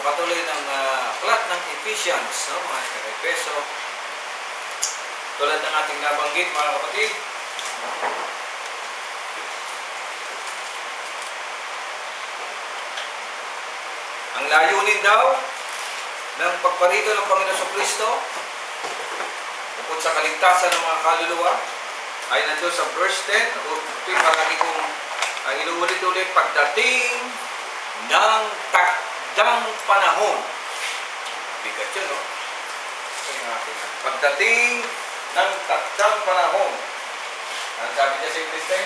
patuloy ng aklat ng Ephesians, no, mga Efeso. Tulad ng ating nabanggit, mga kapatid, ang layunin daw ng pagparito ng Panginoon Kristo tungkol sa kaligtasan ng mga kaluluwa ay nandun sa verse 10. Ito'y palagi kong inuulit-ulit, pagdating ng takdang panahon. Bigat yun, no? Pagdating ng takdang panahon. Ang sabi niya sa Kristen,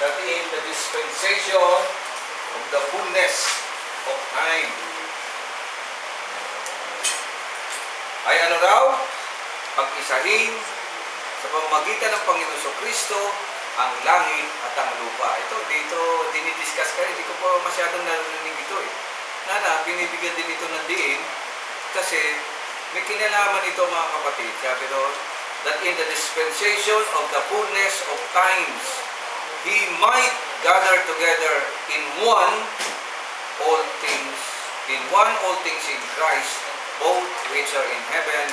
that in the dispensation of the fullness of time. Ay ano raw? Pag-isahin sa pamamagitan ng Panginoon Kristo ang langit at ang lupa. Ito, dito dinidiscuss ka, hindi ko po masyadong narinig ito eh. Binibigyan din ito ng diin kasi may kinalaman ito, mga kapatid. Sabi doon, that in the dispensation of the fullness of times, He might gather together in one all things in Christ, both which are in heaven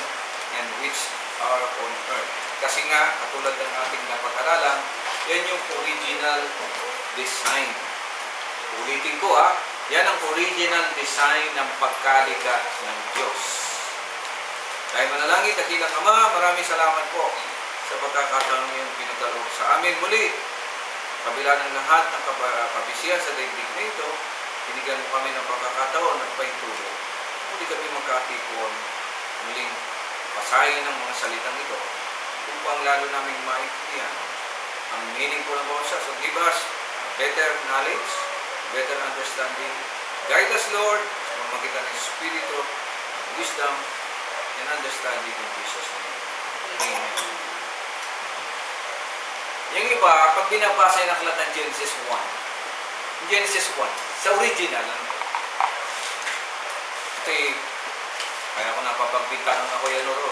and which are on earth. Kasi nga, katulad ng ating napag-aralan, yan yung original design. Ulitin ko yan ang original design ng pagkalika ng Diyos. Dahil manalangin, dakilang Ama, maraming salamat po sa pagkakataon yung pinagkaloob sa amin muli. Kabila ng lahat ng kabisihan sa daigdig na ito, binigyan mo kami ng pagkakataon at paintulong. Muli kami magkatipon, muling basahin ng mga salitang ito upang lalo naming maintindihan ang meaning po ng bawat. So give us better knowledge, better understanding. Guide us, Lord, sa pamamagitan ng Espiritu, wisdom, and understanding in Jesus' name. Amen. Yung iba, pag binabasa yung aklat ng Genesis 1, sa original, ito'y, kaya ako napapagbitahan ako yan oro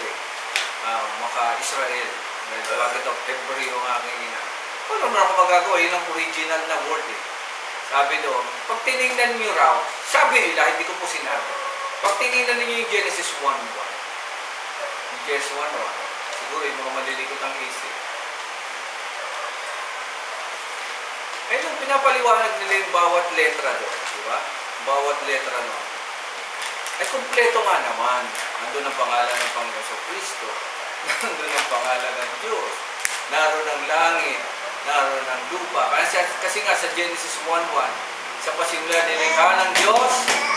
maka-Israel, bakit of Hebrew yung aking ina. Ano na ako magagawa? Yun ang original na word eh. Sabi doon, pag tinignan nyo raw, sabi nila, hindi ko po sinabi, pag tinignan niyo yung Genesis 1:1, yung Genesis 1:1, siguro yung mga malilikot ang isip. Eh, nung pinapaliwanag nila yung bawat letra doon, di ba? Bawat letra doon. Ay, kumpleto nga naman. Nandun ang pangalan ng Panginoon Kristo. Nandun ang pangalan ng Diyos. Naroon ang langit. Naroon ang lupa. Kasi nga sa Genesis 1:1, sa pasimula nilikha ng Diyos,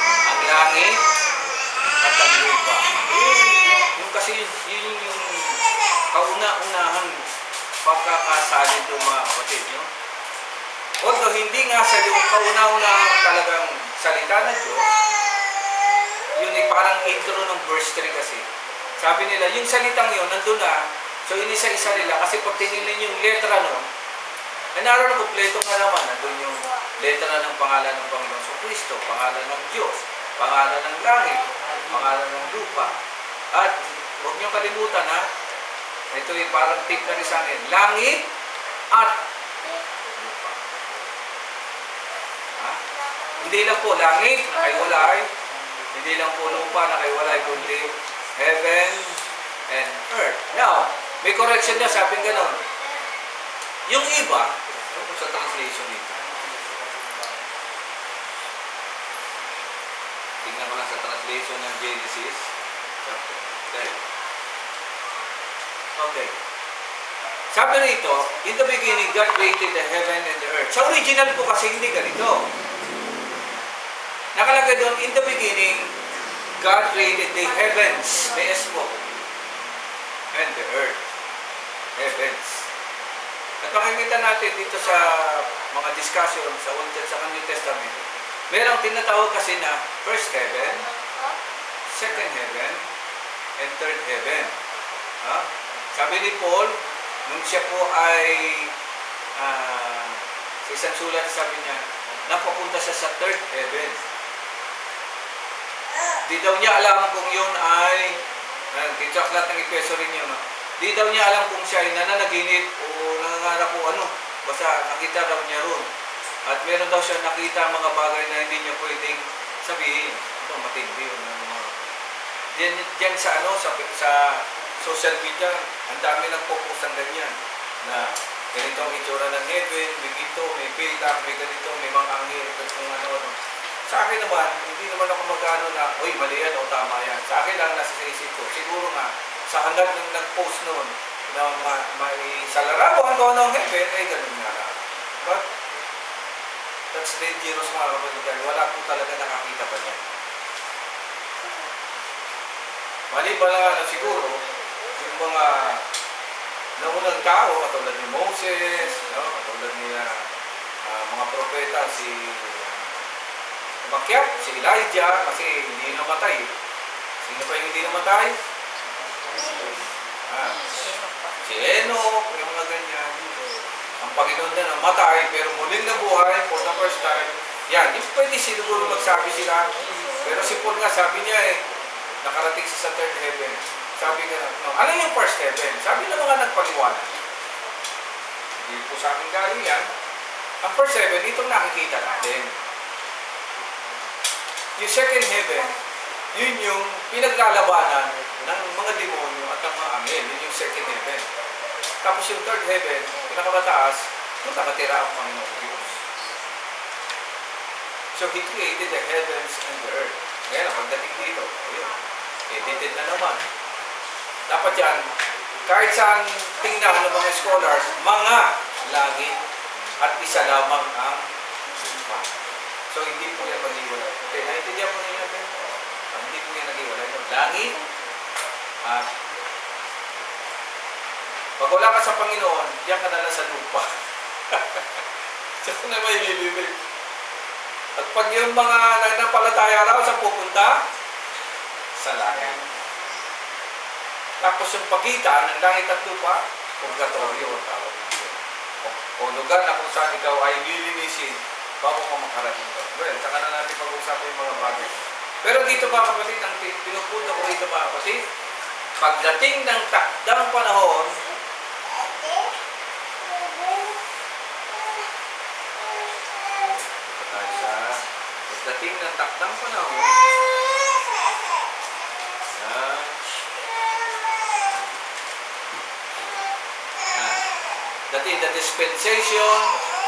ang langit at ang lupa. Yung kasi yun yung kauna-unahang pagkakasalin ng mga kapatid, no? Although hindi nga sa yung kauna-unahang talagang salita ng Diyos, yun ay parang intro ng verse 3 kasi. Sabi nila, yung salitang yun, nandun na, so inisa-isa nila, kasi pag tinignan yung letra nun, ay naroon kompleto nga naman, nandun yung letra ng pangalan ng Panginoon Kristo, pangalan ng Diyos, pangalan ng langit, pangalan ng lupa. At huwag niyong kalimutan ito yung parang tip na rin sa akin, langit at lupa. Hindi lang po langit na kaiwalay, hindi lang po lupa na kaiwalay, kundi heaven and earth. Now, may correction na, sabi ganon. Yung iba, sa translation nito, tingnan ko lang sa translation ng Genesis chapter 10. Okay. Sabi rito, in the beginning, God created the heaven and the earth. Sa original po kasi hindi ganito. Nakalagay doon, in the beginning, God created the heavens, may S po, and the earth. Heavens. At makikita natin dito sa mga discussion sa Old Testament, sa New Testament, merong tinatawag kasi na first heaven, second heaven, and third heaven. Sabi ni Paul, nung siya po ay sa isang sulat, sabi niya, napapunta siya sa third heaven. Di daw niya alam kung yun ay, dito aklat ng Efeso rin yun, di daw niya alam kung siya ay nananaginip o nangangarap o ano. Basta nakita daw niya ron. At meron daw siya nakita mga bagay na hindi niya pwedeng sabihin. Ito, matindi yun. Diyan sa sa social media, ang dami nagpo-post ng ganyan na ganito ang itsura ng heaven, may ginto, may pilak, may ganito, may mga anghel, kung ano. Sa akin naman, hindi naman ako mag-ano na, uy, mali yan o tama yan. Sa akin lang nasa isip ko. Siguro nga, sa hanggang ng nag-post noon, na may sa larawan ko ng heaven, ay ganun nga. But, that's dangerous mga kapatid. Wala po talaga nakakita pa niyan. Mali ba na siguro, yung mga naunang tao, katulad ni Moses, no? Katulad ni mga propeta, si Umakyat, si Elijah, kasi hindi namatay. Sino pa yung hindi namatay? Si Enoch, yung mga ganyan. Ang Panginoon na namatay, pero muling nabuhay for the first time. Yan, hindi pwede siguro magsabi sila. Pero si Paul nga, sabi niya nakarating siya sa third heaven. Sabi nga, no, ano yung first heaven? Sabi ng mga nagpaliwanag. Hindi po sa akin galing yan. Ang first heaven, itong nakikita natin. Yung second heaven, yun yung pinaglalabanan ng mga demonyo at ng mga anghel. Yun yung second heaven. Tapos yung third heaven, pinakamataas, doon nakatira ang Panginoon Diyos. So He created the heavens and the earth. Ngayon, pagdating dito, ayun, edited na naman. Dapat yan, kahit saan tingnan ng mga scholars, mga langit at isa lamang ang lupa. So, hindi po yan mag-iwalay. Okay, naintindihan po niyo natin? Hindi po yan nag-iwalay. Langit at pag wala ka sa Panginoon, diyan ka na sa lupa. Diyan ka na may lililig. At pag yung mga nagnapalataya raw, saan pupunta? Sa langit. Tapos yung pagitan ng langit at lupa, purgatorio ang tawag nito. O lugar na kung saan ikaw ay lilinisin bago ka makarating doon. Well, saka na natin pag-usapan yung mga bagay. Pero dito ba kapatid, ang pinupunta ko rito ba kapatid, pagdating ng takdang panahon, pagdating ng takdang panahon, that in the dispensation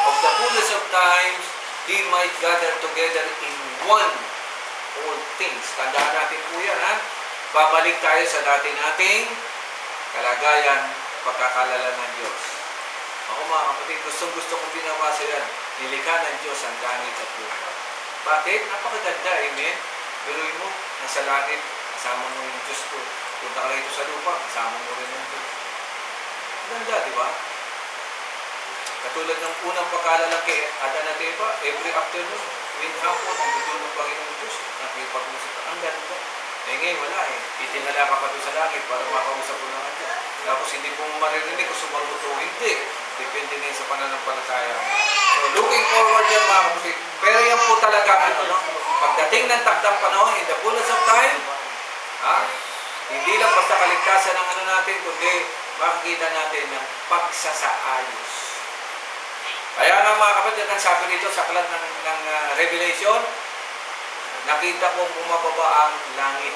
of the fullness of times, He might gather together in one all things. Tandaan natin po yan, ha? Babalik tayo sa dati nating kalagayan, pagkakalala ng Diyos. Ako mga kapatid, gusto kong binabasa yan. Nilikha ng Diyos ang langit at lupa. Bakit? Napakaganda, amen? Biruin mo, nasa langit, kasama mo yung Diyos ko. Punta ka rito sa lupa, kasama mo rin yung Diyos. Ganda, di ba? Katulad ng unang pagkalalang kay Adan at Eva, every afternoon, tuwing hapon, ang bidul ng Panginoon Diyos, nakipag-usap ka. Ang ganda. Ngayon, wala Itinala ka pa doon sa langit para makausap mo ng Diyos. Tapos hindi mo maririnig kung sumagot o hindi. Depende na sa pananampalataya. So, looking forward yan mga kapatid. Pero yan po talaga, pagdating ng takdang panahon, in the fullness of time, hindi lang basta kaligtasan ng natin, kundi makikita natin ng pagsasaayos. Kaya nga mga kapatid, ang sabi nito sa aklat ng Revelation, nakita kong bumababa ang langit,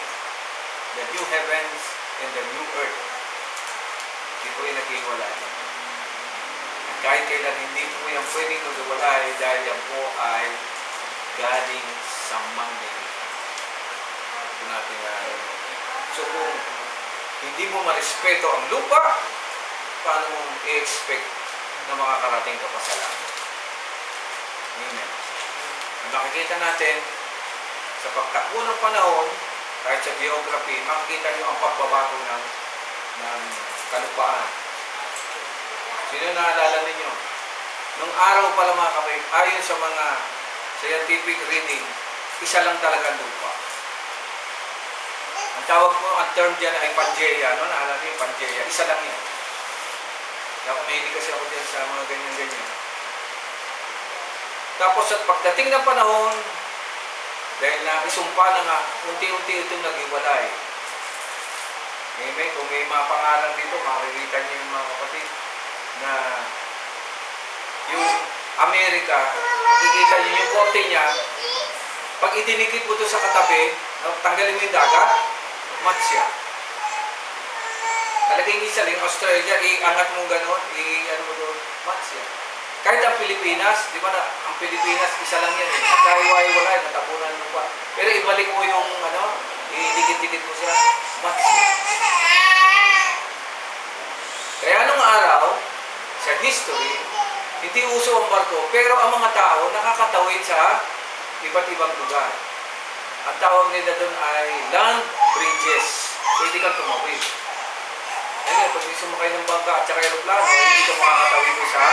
the new heavens and the new earth. Hindi po yung nag-iwalay. At kahit kailan hindi po yung pwedeng nag-iwalay dahil yan po ay galing sa mandirigma. Ito natin so kung hindi mo marespeto ang lupa, paano mo i-expect na makakarating ka pa sa langit? Amen. Makikita natin sa pagtakbo ng panahon, kahit sa geography, makikita nyo ang pagbabago ng kalupaan. Sino naalala ninyo? Nung araw pala mga kapatid, ayon sa mga scientific reading, isa lang talaga ang lupa. Ang tawag po, ang term dyan ay Pangea. Naalala niyo yung Pangea? Isa lang yan. Kaya kumahilig kasi ako dyan sa mga ganyan-ganyan. Tapos at pagdating ng panahon, dahil na isumpa na nga, unti-unti itong naghiwalay. Amen. Kung may mga pangalan dito, makikita niyo yung mga kapatid na yung Amerika, makikita niyo yung korte niya, pag idinikit mo ito sa katabi, tanggalin mo yung dagat, Matsya. Talagay isaling Australia, iangat mo gano'n, ano mo doon, Matsya. Kahit ang Pilipinas, di ba na, ang Pilipinas, isa lang yan eh. Magkaiwa-iwalay, natapunan mo pa. Pero ibalik mo yung, idikit-dikit mo siya, Matsya. Kaya nung araw, sa history, hindi uso ang barko, pero ang mga tao nakakatawid sa iba't ibang lugar. Ang tawag nila doon ay land bridges. Pwede kang tumawid. Ngayon, pag sumakay ng bangka at saka aeroplano, hindi ka makakatawid mo sa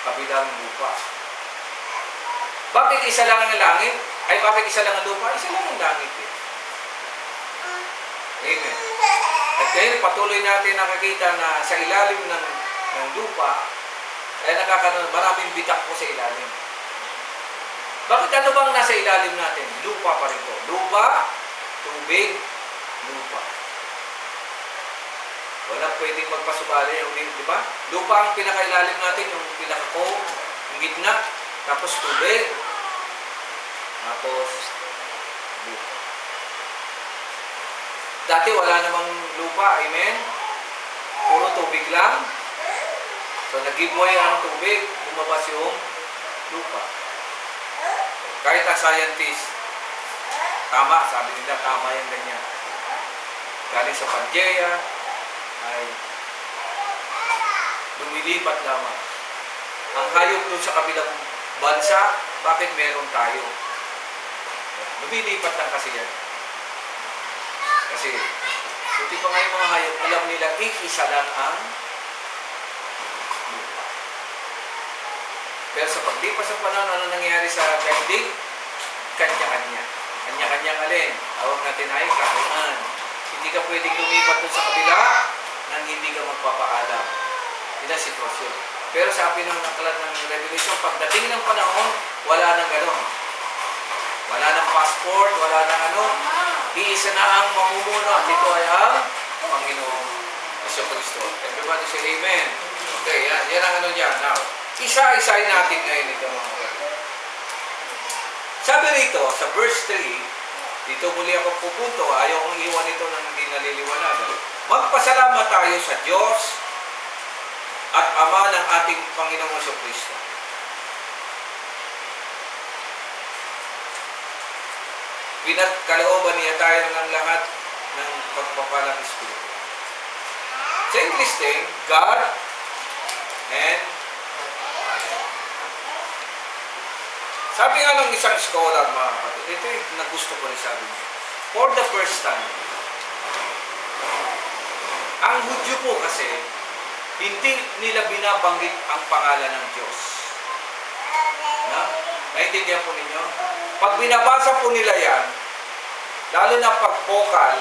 kabilang lupa. Bakit isa lang ang langit? Ay, bakit isa lang ang lupa? Isa lang ang langit eh. Amen. At ngayon, patuloy natin nakakita na sa ilalim ng lupa, ay maraming bitak po sa ilalim. Bakit ano bang nasa ilalim natin? Lupa pa rin po. Lupa, tubig, lupa. Walang pwedeng magpasubali yung di ba? Lupa ang pinakailalim natin, yung pinaka-ko, yung gitna, tapos tubig, tapos lupa. Dati wala namang lupa, amen? Puro tubig lang. So, nag-give way ang tubig, lumabas yung lupa. Kahit ang scientist, tama, sabi nila, tama yung ganyan. Galing sa Pangea, ay lumilipat lamang. Ang hayop doon sa kabilang bansa, bakit meron tayo? Lumilipat lang kasi yan. Kasi, buti pa nga yung mga hayop, alam nila, isa lang ang lupa. Pero sa paglipas ng panahon, ano nangyayari sa daigdig? Kanya-kanya. Kanya-kanyang alin. Tawag natin ay kakunan. Hindi ka pwedeng lumipat doon sa kabila nang hindi ka magpapaalam. Yun ang sitwasyon. Pero sabi ng aklat ng Revelation, pagdating ng panahon, wala nang gano'n. Wala nang passport, wala nang iisa na ang mamumuno at ito ay ang Panginoong Jesucristo. Everybody say Amen. Okay, yan ang dyan. Now, isa-isahin natin ngayon ito mga kapatid. Sabi rito, sa verse 3, dito muli ako pupunto, ayaw kong iwan ito nang hindi naliliwanagan. Magpasalamat tayo sa Diyos at Ama ng ating Panginoong Jesucristo. Pinagkalooban niya tayo ng lahat ng pagpapalang Espiritu. Sa English thing, God and sabi nga ng isang scholar, mga kapatid, ito yung nagusto ko rin sabi niya. For the first time, ang Hudyo po kasi, hindi nila binabanggit ang pangalan ng Diyos. Naintindihan po ninyo? Pag binabasa po nila yan, lalo na pag vocal,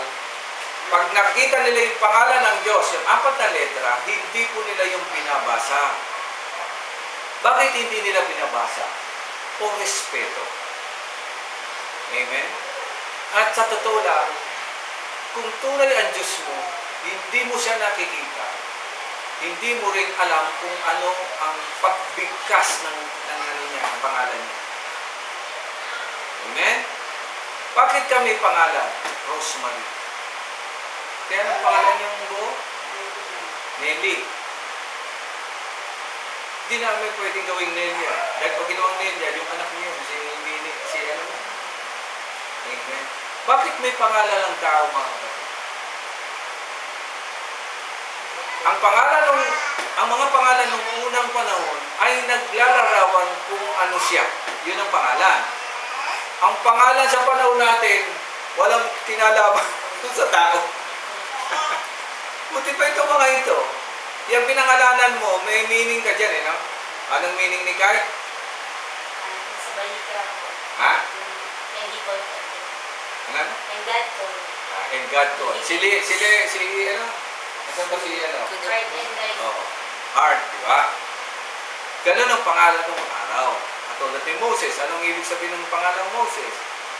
pag nakita nila yung pangalan ng Diyos, yung 4 na letra, hindi po nila yung binabasa. Bakit hindi nila binabasa? O respeto. Amen? At sa totoo lang, kung tunay ang Diyos mo, hindi mo siya nakikita, hindi mo rin alam kung ano ang pagbigkas ng pangalan niya. Amen? Bakit kami pangalan? Rosemary. Kaya ang pangalan niyong buo? Nelly. Hindi namin pwedeng gawing Nelia. Dahil pag ginawang Nelia, yung anak niyo, si ano mo. Amen. Bakit may pangalan ng tao, mga kapatid? Ang mga pangalan ng unang panahon ay naglalarawan kung ano siya. Yun ang pangalan. Ang pangalan sa panahon natin, walang kinalaman sa tao. Buti pa ito mga ito. Yung pinangalanan mo, may meaning ka dyan, no? Anong meaning ni Kai? Sa balita ko. Ha? Hindi ko. Ano? And God ko. And God ko. Ano? Asan ba si ano? Heart and life. Oo. Heart, di ba? Ganun ang pangalan ng araw. Katulad ni Moses. Anong ibig sabihin ng pangalan ng Moses?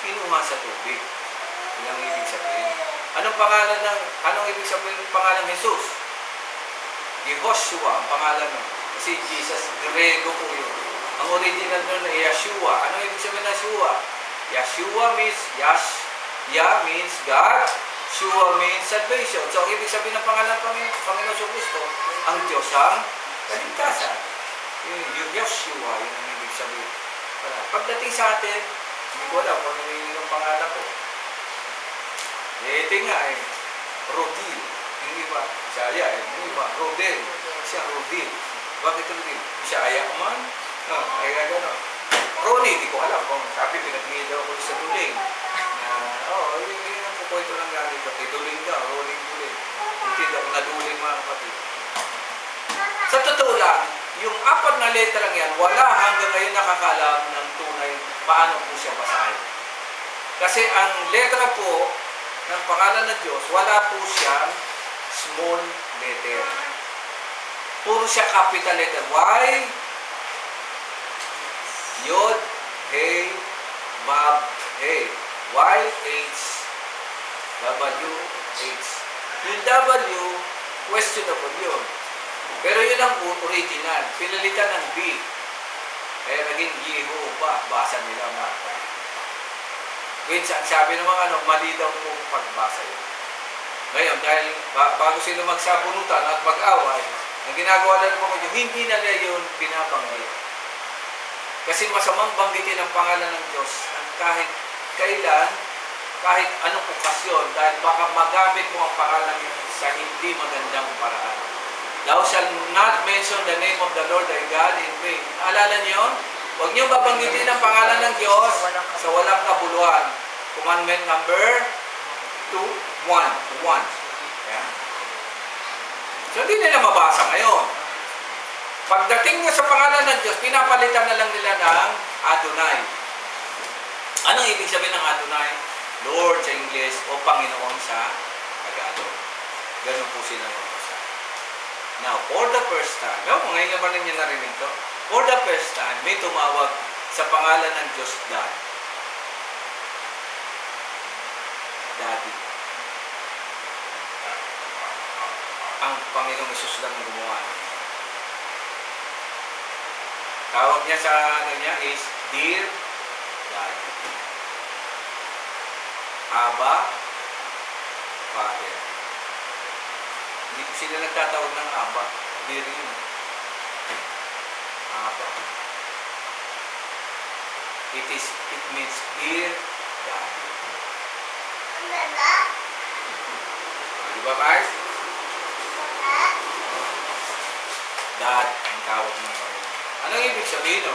Kinuha sa tubig. Yun ang ibig sabihin. Anong ibig sabihin ng pangalan ng Jesus? Yehoshua, ang pangalan nun. Kasi Jesus, Grego po yun. Ang original nun ay Yeshua. Anong ibig sabihin ng Yeshua? Yeshua means, Yah means God Yeshua means salvation. So, ibig sabihin ng pangalan ng Panginoon Kristo, ang Diyos ang kaligtasan. Yung Yeshua, yun ang ibig sabihin. Pagdating sa atin, hindi ko alam kung ano yung pangalan ko. Ito nga Rodil. Yung iba, Isaya yung iba, Rodel. Siya Rodil. Bakit Rodil? Isaya man? Ay gano'n. Ronnie, hindi ko alam kung sabi pinag-iid ako sa duling. Yun ang kukwento ng gamit ko. Duling daw, rolling duling. Hindi ako naduling mga kapatid. Sa totoo lang, yung 4 na letrang yan, wala hanggang ngayon nakakalam ng tunay paano po siya basahin. Kasi ang letra po ng pangalan ng Diyos, wala po siyang small letter. Puro siya capital letter. Y, Yod, Hey, Bab, Hey. Y, H, W, H. Yung W, questionable yun. Pero yun ang original. Pinalitan ng B. Kaya naging Yehovah. Basa nila mga kapatid. Which, ang sabi ng mga mali daw po pagbasa yun. Ngayon, dahil bago sila magsabunutan at mag-away, ang ginagawa na ng mga Diyos, hindi na nila yun binabanggit. Kasi masamang banggitin ang pangalan ng Diyos ng kahit kailan, kahit anong okasyon, dahil baka magamit mo ang pangalan niya sa hindi magandang paraan. Thou shalt not mention the name of the Lord thy God in vain. Naalala niyo yun? Huwag niyo babanggitin ang pangalan ng Diyos sa walang kabuluhan. Commandment number 2, 1. Yeah. So, hindi nila mabasa ngayon. Pagdating niya sa pangalan ng Diyos, pinapalitan na lang nila ng Adonai. Anong ibig sabihin ng Adonai? Lord sa English o Panginoon sa Tagalog. Ganun po sila magbasa. Now, for the first time, ngayon naman ninyo narinig to? For the first time, may tumawag sa pangalan ng Diyos God. Daddy. Ang Panginoong Isus lang ang gumawa. Tawag niya sa niya is Dear Daddy. Abba, Father. Hindi ko sila nagtatawag ng Abba. Dear yun. Abba. It means Dear Daddy. Di ba guys? Dad ang tawag ng Panginoon. Anong ibig sabihin no?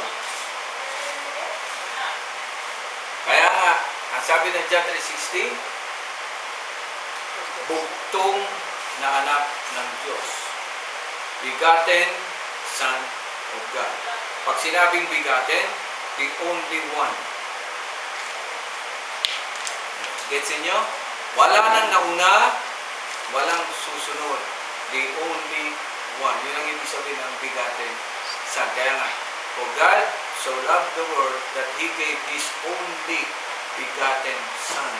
Kaya nga, ang sabi ng John 3:16, bugtong na anak ng Diyos. Begotten Son of God. Pag sinabing begotten, the only one. Gets niyo? Wala nang nauna, walang susunod. The only one. Yun ang ibig sabihin ng begotten Son. Kaya nga, for God so loved the world that He gave His only begotten Son.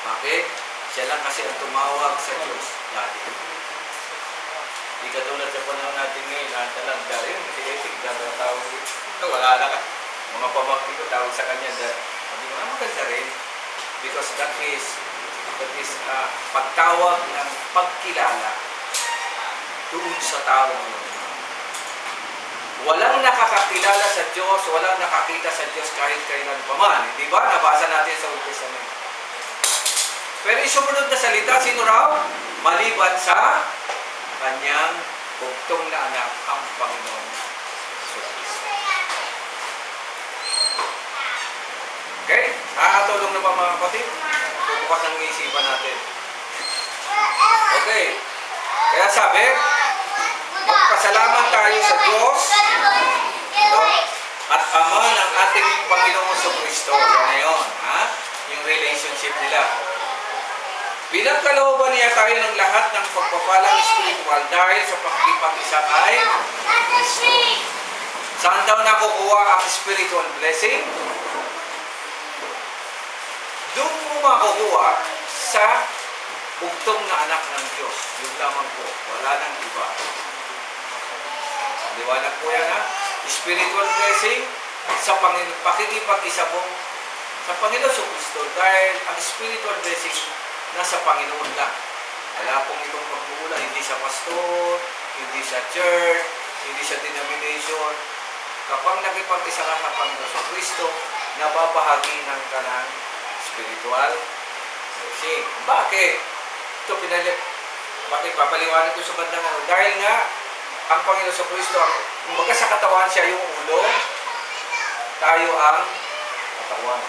Bakit? Siya lang kasi ang tumawag sa Diyos dati. Di katulad sa panahon natin ngayon, lahat na lang, dahil yung si Etik, dahil ang tawag dito. Wala na ka. Mga pamangkin ko, tawag sa kanya, sabi mo, maganda rin. Because that is pagtawag ng pagkilala doon sa tao ngayon. Walang nakakakilala sa Diyos, walang nakakita sa Diyos kahit kailan pa man. Di ba? Nabasa natin sa Old Testament. Pero isumunod na salita, sino raw? Maliban sa kanyang bugtong na anak, ang Panginoon. Okay? Nakakatulong na ba mga kapatid? Bubukas ang isipan natin. Okay. Kaya sabi, magpasalamat tayo sa Diyos at Ama ng ating Panginoon sa Kristo. Yan na yun. Yung relationship nila. Pinagkalooban niya tayo ng lahat ng pagpapalang spiritual dahil sa pakikipag-isa ay saan daw nakukuha ang spiritual blessing? Doon mo makukuha sa bugtong na anak ng Diyos. Yung lamang po. Wala nang iba. Liwanag po yan ha? Spiritual blessing sa pakikipag-isa mo sa Panginoon sa Kristo dahil ang spiritual blessing nasa Panginoon lang. Wala pong ibang magmumula, hindi sa pastor, hindi sa church, hindi sa denomination. Kapag nakipag-isa ka sa Panginoon sa Kristo, nababahagi ng kanang spiritual blessing. Bakit? Ito bakit papaliwanag ko sa bandang ano? Dahil nga, ang Panginoon sa Kristo, kumbaga sa katawan siya yung ulo, tayo ang katawan.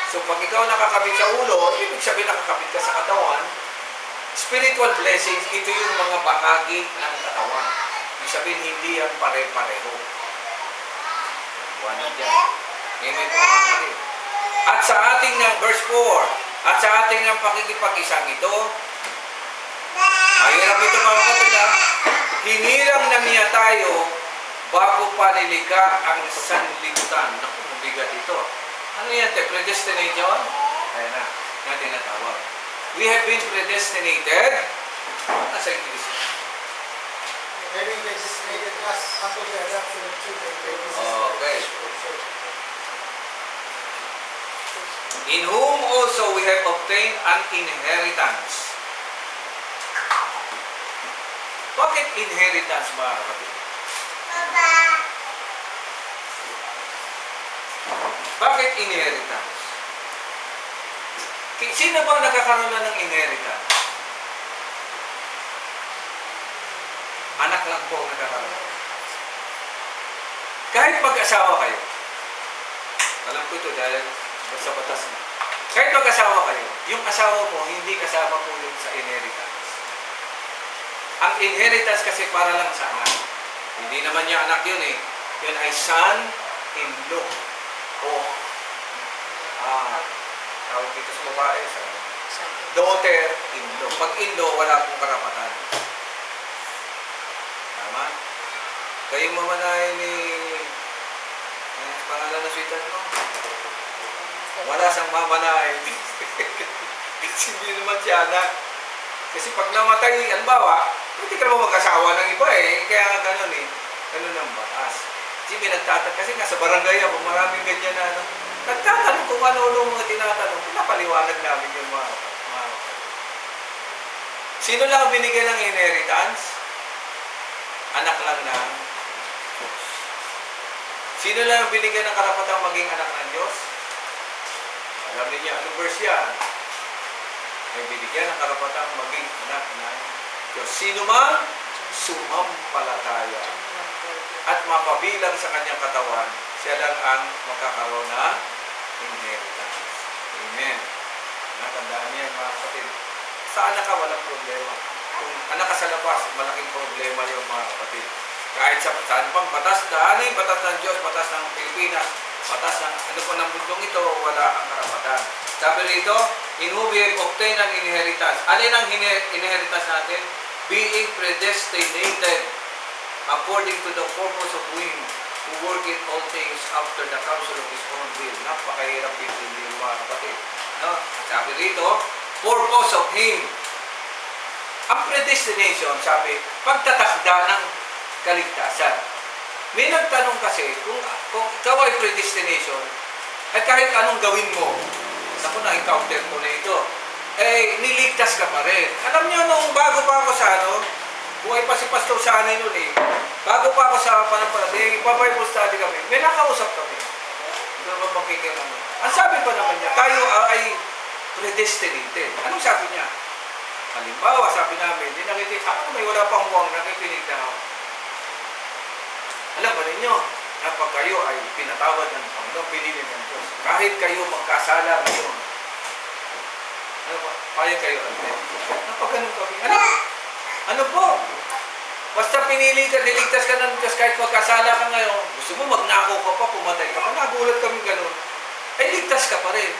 So pag ikaw nakakabit sa ulo, ibig sabihin nakakabit ka sa katawan, spiritual blessings, ito yung mga bahagi ng katawan. Ibig sabihin, hindi yan pare-pareho. Iwanan yan. Amen po mga kapatid. At sa ating ng verse 4, at sa ating ng pakikipag-isang ito, mahirap ito mga kapatid, hiniram na niya tayo bago pa nilikha ang sanlibutan. Naku, mabigat ito. Ano yan? Predestination? Ayan na. Yan tinatawag. We have been predestinated. Nasa English. Having predestinated us unto the adoption of children. Okay. In whom also we have obtained an inheritance. Bakit inheritance mga kapatid? Bakit inheritance? Sino bang nakakaroon na ng inheritance? Anak lang po ang nakakaroon. Kahit mag-asawa kayo, alam ko ito dahil basta batas na. Kahit mag-asawa kayo, yung asawa mo hindi kasama po yun sa inheritance. Ang inheritance kasi para lang sa anak. Hindi naman niya anak yun eh. Yun ay son-in-law. O tawag dito sa babae, sa daughter-in-law. Pag in-law, wala pong karapatan. Tama? Kayo mamanay ni pangalan na sweetheart mo? Wala siyang mamanay. Kasi hindi naman siya anak. Kasi pag namatay, halimbawa, hindi ka naman mag-asawa ng iba eh. Kaya ganun eh. Ganun ang batas. Kasi may nagtatanong, kasi nga sa barangay ako, maraming ganyan na ano. Nagtatanong kung ano-ano mga tinatanong, pinapaliwanag namin yung mga. Sino lang ang binigyan ng inheritance? Anak lang ng Diyos. Sino lang ang binigyan ng karapatang maging anak ng Diyos? Alam niyo, anong verse yan? Ay binigyan ng karapatang maging anak ng Diyos. Sino man sumampalataya at mapabilang sa kanyang katawan, siya lang ang makakaroon ng inheritance. Amen. Natandaan niya mga kapatid. Sa anak ka, walang problema. Kung anak ka sa labas, malaking problema yung mga kapatid. Kahit sa saan pang batas na, ano yung batas ng Diyos, batas ng Pilipinas, batas ng ano po ng mundong ito, wala ang karapatan. Sabi rito, in whom we have obtained an inheritance. Alin ang inheritance natin? Being predestinated according to the purpose of Him who worketh all things after the counsel of His own will. Napakahirap intindihin mga kapatid. No? Sabi rito, purpose of Him. Ang predestination, sabi, pagtatakda ng kaligtasan. May nagtanong kasi, kung ikaw ay predestination, ay kahit anong gawin mo, ako na-encounter ko na ito, eh, niligtas ka pa rin. Alam niyo, nung bago pa ako sa buhay pa si Pastor Sanay noon eh, bago pa ako sa panampalataya, pa-Bible study kami, may nakausap kami. Hindi naman makikinig naman. Ang sabi pa naman niya, tayo ay predestinated. Anong sabi niya? Halimbawa, sabi namin, di nakikinig, ako may wala pang huwang nakikinig na ako. Alam ba ninyo, na pag kayo ay pinatawad ng Panginoon, pinili ng Diyos, kahit kayo magkasala ngayon, ano ba? Kaya kayo, napagano'n kami. Ano po? Basta pinili ka, niligtas ka ng Diyos kahit magkasala ka ngayon, gusto mo magnakaw ka pa, pumatay ka pa, nagulat kami gano'n, ay ligtas ka pa rin.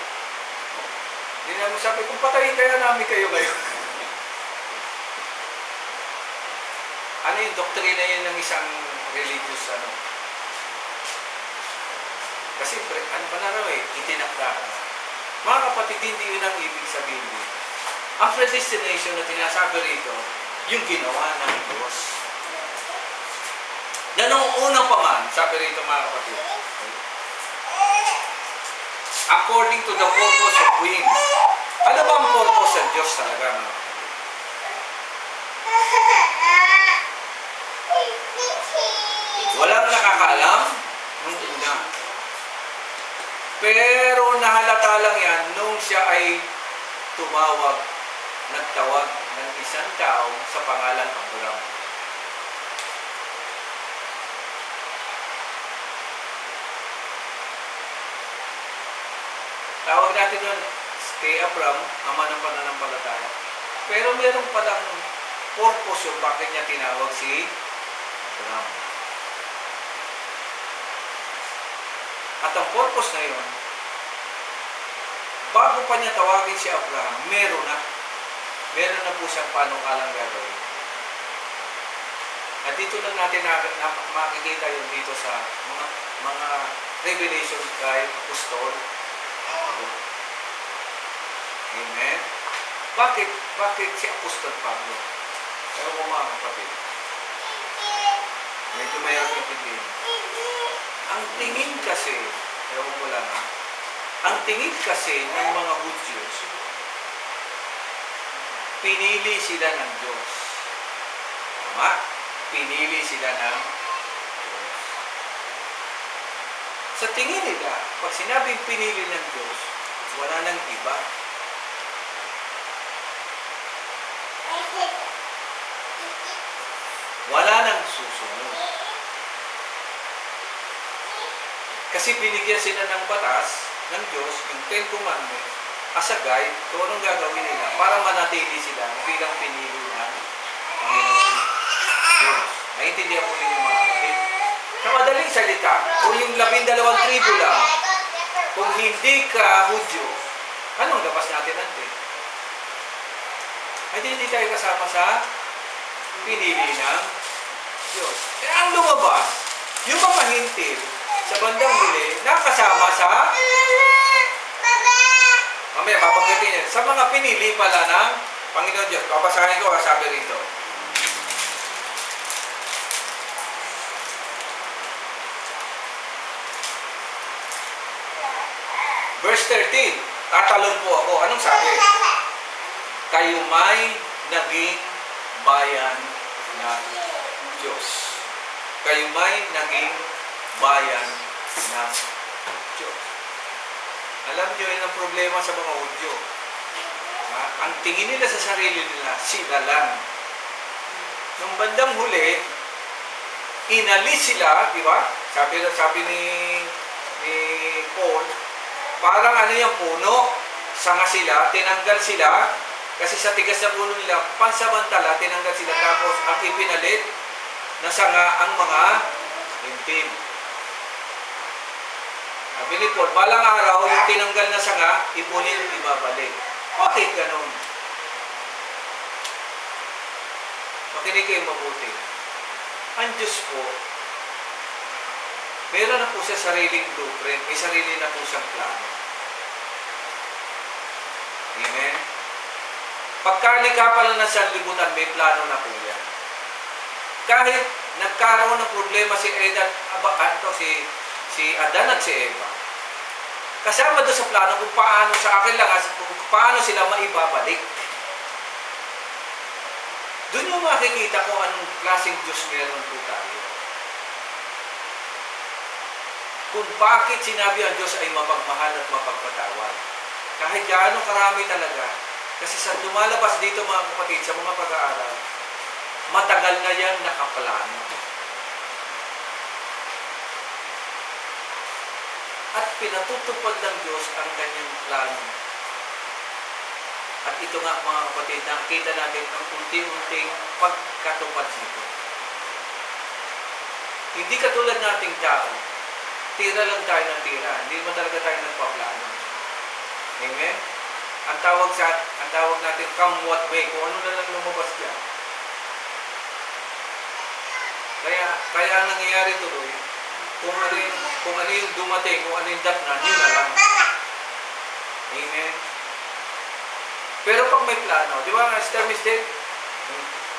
Hindi namin sabi, kung patayin kaya namin kayo ngayon. Ano yung doktrina yan ng isang religious Kasi ano pa na raw itinakda ka. Mga kapatid, hindi yun ang ibig sabihin dito. Ang predestination na tinasabi rito, yung ginawa ng Diyos. Na nung unang pa man, sabi rito mga kapatid, according to the purpose of Him. Ano ba ang purpose ng Diyos talaga, mga kapatid? Walang nakakaalam nung una. Pero nahalata lang yan nung siya ay nagtawag ng isang tao sa pangalang Abraham. Tawag natin nun kay Abraham, ama ng pananampalataya. Pero meron palang purpose yung bakit niya tinawag si Abraham. At ang purpose na yun, bago pa niya tawagin si Abraham, meron na po siyang panukalang gagawin. At dito lang natin makikita yun dito sa mga revelation kay Apostol. Amen? Bakit si Apostol Pablo? Ewan ko mga kapatid. Medyo mayroon intindihin. Ang tingin kasi, ewan ko lang ang tingin kasi ng mga Hudyo, pinili sila ng Diyos. Tama? Pinili sila ng Diyos. Sa tingin nila, pag sinabing pinili ng Diyos, wala nang iba. Wala nang susunod. Kasi binigyan sila ng batas ng Diyos, yung Ten Commandments, as a guide kung anong gagawin nila para manatili sila bilang pinili ng Panginoon Diyos. Naintindihan po ninyo mga kapatid. Sa madaling salita, kung yung 12 tribo lang, kung hindi ka Hudyo, anong labas natin natin? Ay hindi tayo kasama sa pinili ng Diyos. Eh, ang lumabas, yung mga hintil, sa bandang huli, nakasama sa mamaya, papanggitin yan. Sa mga pinili pala ng Panginoon Diyos. Papasahin ko, sabi rito. Verse 13. Tatalon po ako. Anong sabi? Kayo may naging bayan ng Diyos. Kayo may naging bayan ng Diyos. Alam nyo, yun ang problema sa mga Hudyo. Ang tingin nila sa sarili nila, sila lang. Nung bandang huli, inalis sila, di ba? Sabi ni Paul, parang ano yung puno, sanga sila, tinanggal sila, kasi sa tigas na puno nila, pansamantala, tinanggal sila, tapos ang ipinalit na sanga ang mga hintil. Sabi ni Paul, balang araw, yung tinanggal na sanga, ipunin, ibabalik. Bakit ganun? Makinig kayo mabuti. Ang Diyos po, meron na po siya sariling blueprint, may sarili na po siyang plano. Amen? Pagkalikha pa lang ng sanlibutan, may plano na po yan. Kahit nagkaroon ng problema si Adan at si Eva, kasama doon sa plano kung paano sa akin lang, kung paano sila maibabalik. Doon yung makikita kung anong klaseng Diyos meron po tayo. Kung bakit sinabi ang Diyos ay mapagmahal at mapagpatawad. Kahit gaano karami talaga. Kasi sa lumalabas dito mga kapatid, sa mga pag-aaral, matagal na yan nakaplano. At pinatutupad ng Diyos ang kanyang plano. At ito nga mga kapatid, nakikita natin ang unti-unting pagkatupad nito. Hindi katulad nating tao, tira lang tayo ng tira. Hindi mo talaga tayo nagpaplano. Amen? Ang tawag natin, come what may, kung ano na lang lumabas dyan. Kaya ang nangyayari tuloy, kung ano yung dumating, kung ano yung datnan, yun na lang. Amen? Pero pag may plano, di ba, Sister Mystic?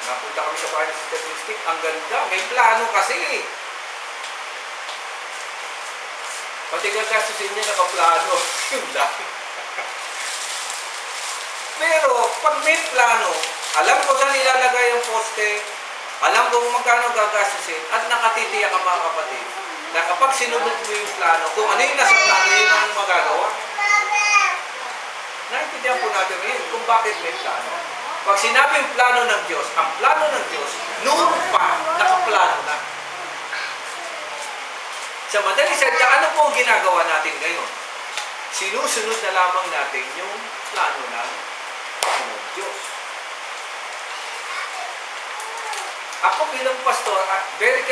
Napunta kami sa bahay ng Sister Mystic, ang ganda, may plano kasi. Pati kang kasusin niya nakaplano. Yung dahil. Pero, pag may plano, alam ko saan ilalagay ang poste, alam ko kung magkano gagastusin, at nakatitiyak ka mga kapatid, na kapag sinunod mo yung plano, kung ano yung nasa plano, yun ang magagawa. Naintindihan po natin yun kung bakit may plano. Pag sinabi yung plano ng Diyos, ang plano ng Diyos, noon pa, nakaplano na. Sa madaling salita, ano po ang ginagawa natin ngayon? Sinusunod na lamang natin yung plano ng Panginoon Diyos. Ako bilang pastor, very careful